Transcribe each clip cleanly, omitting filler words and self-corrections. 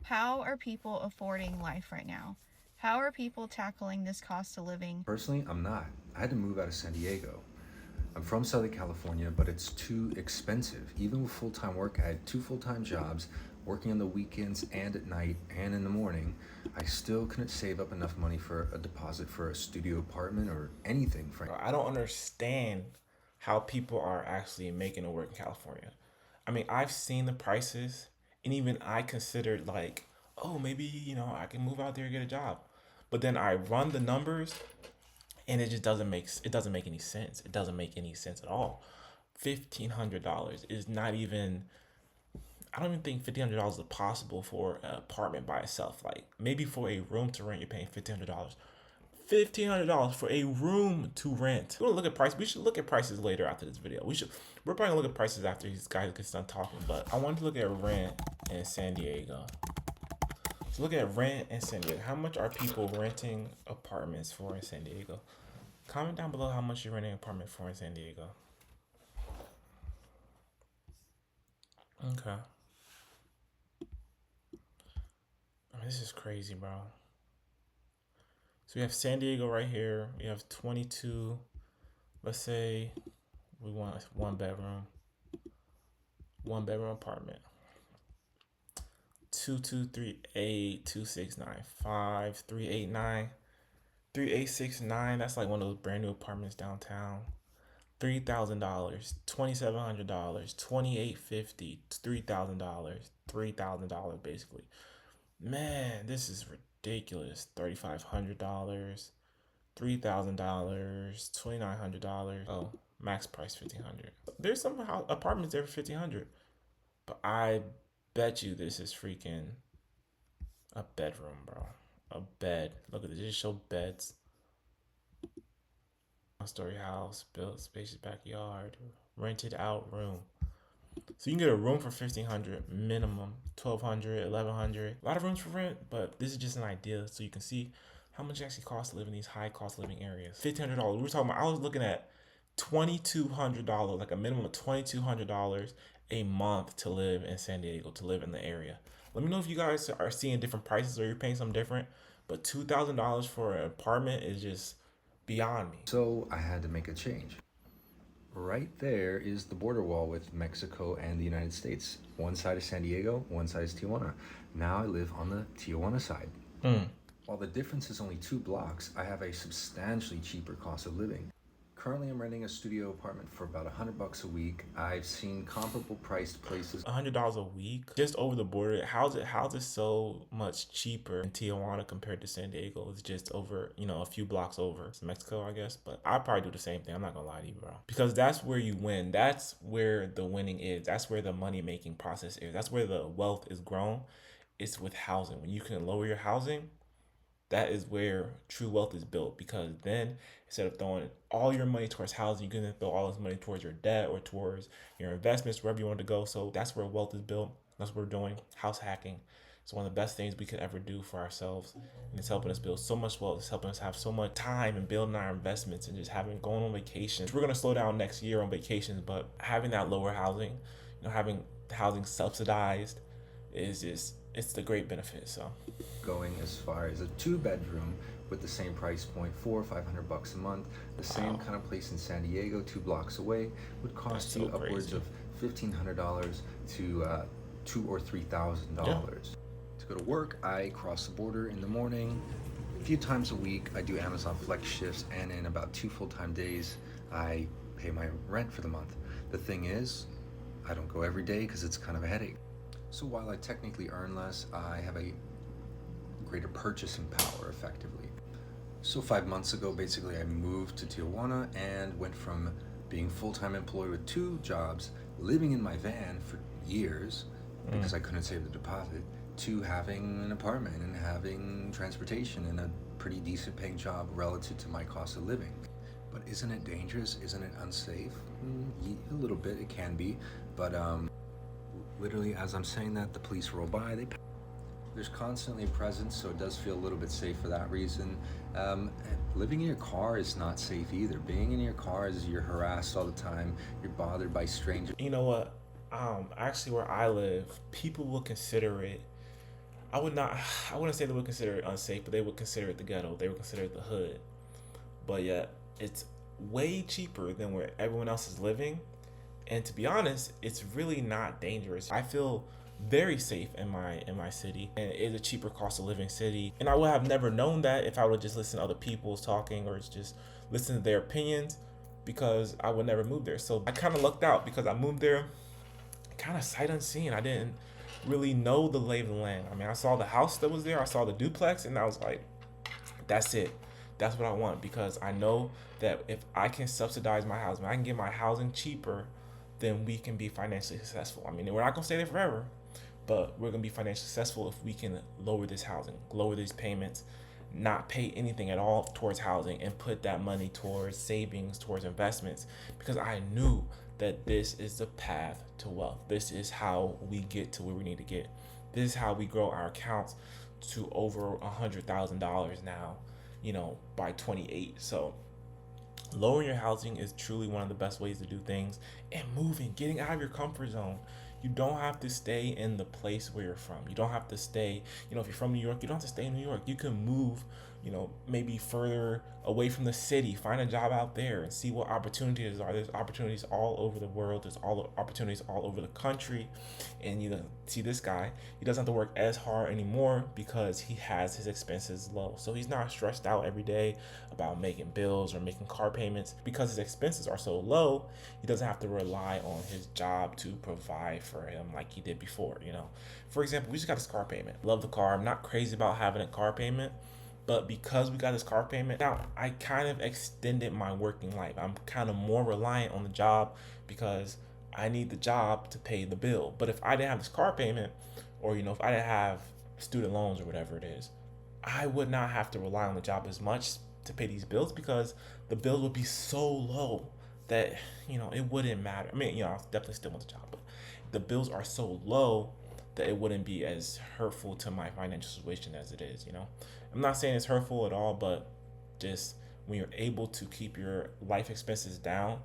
How are people affording life right now? How are people tackling this cost of living? Personally, I'm not. I had to move out of San Diego. I'm from Southern California, but it's too expensive. Even with full time work, I had two full time jobs, working on the weekends and at night and in the morning. I still couldn't save up enough money for a deposit for a studio apartment or anything, frankly. I don't understand how people are actually making it work in California. I mean, I've seen the prices, and even I considered like, oh, maybe I can move out there and get a job. But then I run the numbers, and it doesn't make any sense. It doesn't make any sense at all. $1,500 is not even. I don't even think $1,500 is possible for an apartment by itself. Like maybe for a room to rent, you're paying $1,500. $1,500 for a room to rent. We're gonna look at price. We should look at prices later after this video. We're probably gonna look at prices after these guys get done talking. But I wanted to look at rent in San Diego. So look at rent in San Diego. How much are people renting apartments for in San Diego? Comment down below how much you're renting an apartment for in San Diego. Okay. I mean, this is crazy, bro. So we have San Diego right here. We have 22. Let's say we want one bedroom apartment. 2238 2695 389 3869. That's like one of those brand new apartments downtown. $3,000, $2,700, $2,850, $3,000, $3,000 basically. Man, this is ridiculous. $3,500, $3,000, $2,900. Oh, max price $1,500. There's some apartments there for $1,500, but I bet you this is freaking a bedroom, bro. A bed. Look at this. Just show beds. One-story house, built spacious backyard, rented out room. So you can get a room for $1,500 minimum, $1,200, $1,100. A lot of rooms for rent, but this is just an idea so you can see how much it actually costs to live in these high cost living areas. $1,500. We were talking about. I was looking at $2,200, like a minimum of $2,200 a month to live in San Diego, to live in the area. Let me know if you guys are seeing different prices or you're paying something different. But $2,000 for an apartment is just beyond me. So I had to make a change. Right there is the border wall with Mexico and the United States. One side is San Diego, one side is Tijuana. Now I live on the Tijuana side. While the difference is only 2 blocks, I have a substantially cheaper cost of living. Currently, I'm renting a studio apartment for about $100 a week. I've seen comparable priced places. $100 a week just over the border. How's it so much cheaper in Tijuana compared to San Diego? It's just over, a few blocks over. It's Mexico, I guess, but I'd probably do the same thing. I'm not gonna lie to you, bro, because that's where you win. That's where the winning is. That's where the money making process is. That's where the wealth is grown. It's with housing. When you can lower your housing, that is where true wealth is built, because then instead of throwing all your money towards housing, you can throw all this money towards your debt or towards your investments, wherever you want to go. So that's where wealth is built. That's what we're doing. House hacking. It's one of the best things we could ever do for ourselves, and it's helping us build so much wealth. It's helping us have so much time and building our investments and just going on vacations. We're gonna slow down next year on vacations, but having that lower housing, having housing subsidized, is just, it's the great benefit. So Going as far as a 2 bedroom with the same price point, $400 or $500 a month, the same kind of place in San Diego, 2 blocks away, would cost you upwards of $1,500 to $2,000 or $3,000. To go to work, I cross the border in the morning. A few times a week, I do Amazon Flex shifts, and in about 2 full-time days, I pay my rent for the month. The thing is, I don't go every day because it's kind of a headache. So while I technically earn less, I have a greater purchasing power effectively. So 5 months ago, basically, I moved to Tijuana and went from being full-time employed with 2 jobs, living in my van for years because I couldn't save the deposit, to having an apartment and having transportation and a pretty decent paying job relative to my cost of living. But isn't it dangerous? Isn't it unsafe? A little bit, it can be, but literally as I'm saying that, the police roll by. There's constantly a presence, so it does feel a little bit safe for that reason. Living in your car is not safe either. Being in your car is you're harassed all the time. You're bothered by strangers. you know what? Actually, where I live, people will consider it I would not. I wouldn't say they would consider it unsafe, but they would consider it the ghetto. They would consider it the hood. But yet, it's way cheaper than where everyone else is living. And to be honest, it's really not dangerous. I feel very safe in my city, and it is a cheaper cost of living city. And I would have never known that if I would just listen to other people's talking or just listen to their opinions, because I would never move there. So I kind of lucked out because I moved there kind of sight unseen. I didn't really know the lay of the land. I mean, I saw the house that was there, I saw the duplex, and I was like, that's it. That's what I want, because I know that if I can subsidize my housing, I can get my housing cheaper, then we can be financially successful. I mean, we're not gonna stay there forever, but we're gonna be financially successful if we can lower this housing, lower these payments, not pay anything at all towards housing, and put that money towards savings, towards investments, because I knew that this is the path to wealth. This is how we get to where we need to get. This is how we grow our accounts to over $100,000 now, by 28. So lowering your housing is truly one of the best ways to do things, and moving, getting out of your comfort zone. You don't have to stay in the place where you're from. You don't have to stay, if you're from New York, you don't have to stay in New York. You can move, maybe further away from the city, find a job out there and see what opportunities are. There's opportunities all over the world. There's all opportunities all over the country. And see this guy, he doesn't have to work as hard anymore because he has his expenses low. So he's not stressed out every day about making bills or making car payments. Because his expenses are so low, he doesn't have to rely on his job to provide for him like he did before. For example, we just got this car payment. Love the car. I'm not crazy about having a car payment, but because we got this car payment, now I kind of extended my working life. I'm kind of more reliant on the job because I need the job to pay the bill. But if I didn't have this car payment, or if I didn't have student loans or whatever it is, I would not have to rely on the job as much to pay these bills, because the bills would be so low that it wouldn't matter. I mean, I definitely still want the job, but the bills are so low that it wouldn't be as hurtful to my financial situation as it is. I'm not saying it's hurtful at all, but just when you're able to keep your life expenses down,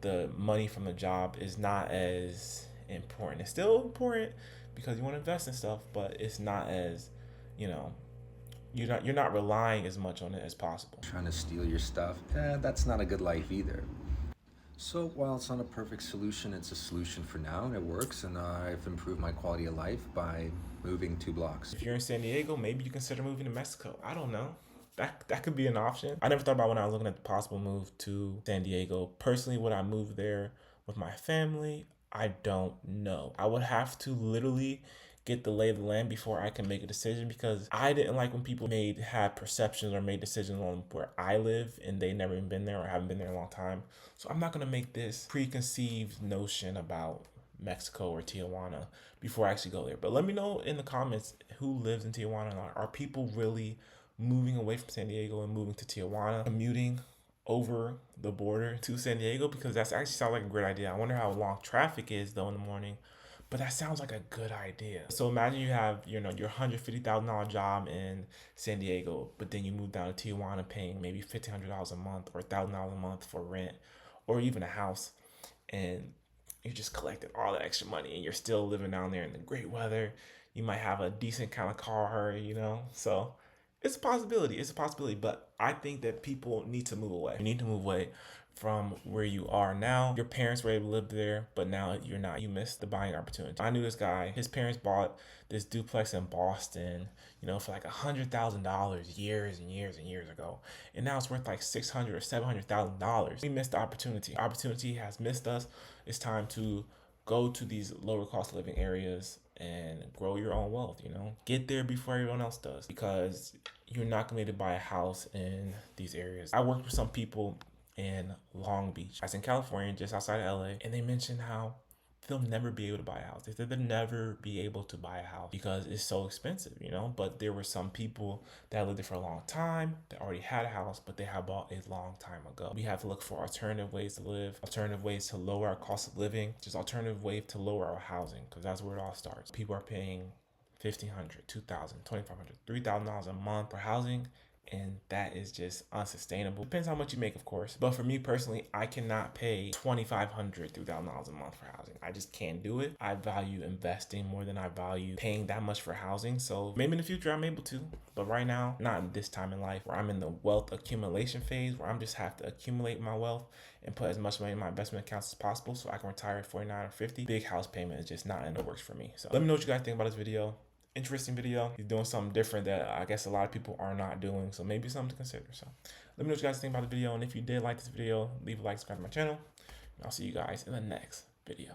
the money from the job is not as important. It's still important because you want to invest in stuff, but it's not as, you're not relying as much on it as possible. Trying to steal your stuff, that's not a good life either. So while it's not a perfect solution, it's a solution for now, and it works, and I've improved my quality of life by moving 2 blocks. If you're in San Diego, maybe you consider moving to Mexico. I don't know. That could be an option. I never thought about when I was looking at the possible move to San Diego. Personally, would I move there with my family? I don't know. I would have to literally get the lay of the land before I can make a decision, because I didn't like when people had perceptions or made decisions on where I live and they never even been there or haven't been there a long time. So I'm not gonna make this preconceived notion about Mexico or Tijuana before I actually go there. But let me know in the comments who lives in Tijuana. Are people really moving away from San Diego and moving to Tijuana, commuting over the border to San Diego? Because that actually sounds like a great idea. I wonder how long traffic is though in the morning. But that sounds like a good idea. So imagine you have, your $150,000 job in San Diego, but then you move down to Tijuana paying maybe $1,500 a month or $1,000 a month for rent or even a house. And you just collected all the extra money and you're still living down there in the great weather. You might have a decent kind of car, So it's a possibility. It's a possibility. But I think that people need to move away. You need to move away from where you are now. Your parents were able to live there, but now you're not. You missed the buying opportunity. I knew this guy. His parents bought this duplex in Boston, for like $100,000 years and years and years ago, and now it's worth like $600,000 or $700,000. We missed the opportunity. Opportunity has missed us. It's time to go to these lower cost of living areas and grow your own wealth. Get there before everyone else does, because you're not going to be able to buy a house in these areas. I worked with some people in Long Beach. I was in California, just outside of LA, and they mentioned how they'll never be able to buy a house. They said they'll never be able to buy a house because it's so expensive, But there were some people that lived there for a long time that already had a house, but they had bought a long time ago. We have to look for alternative ways to live, alternative ways to lower our cost of living, just alternative ways to lower our housing, because that's where it all starts. People are paying $1,500, $2,000, $2,500, $3,000 a month for housing. and that is just unsustainable. Depends how much you make, of course, but for me personally, I cannot pay $2,500, $3,000 a month for housing. I just can't do it. I value investing more than I value paying that much for housing. So maybe in the future I'm able to, but right now, not in this time in life where I'm in the wealth accumulation phase, where I'm just have to accumulate my wealth and put as much money in my investment accounts as possible so I can retire at 49 or 50. Big house payment is just not in the works for me. So let me know what you guys think about this video. Interesting video. He's doing something different that I guess a lot of people are not doing, so maybe something to consider. So let me know what you guys think about the video, and if you did like this video, leave a like, subscribe to my channel, and I'll see you guys in the next video.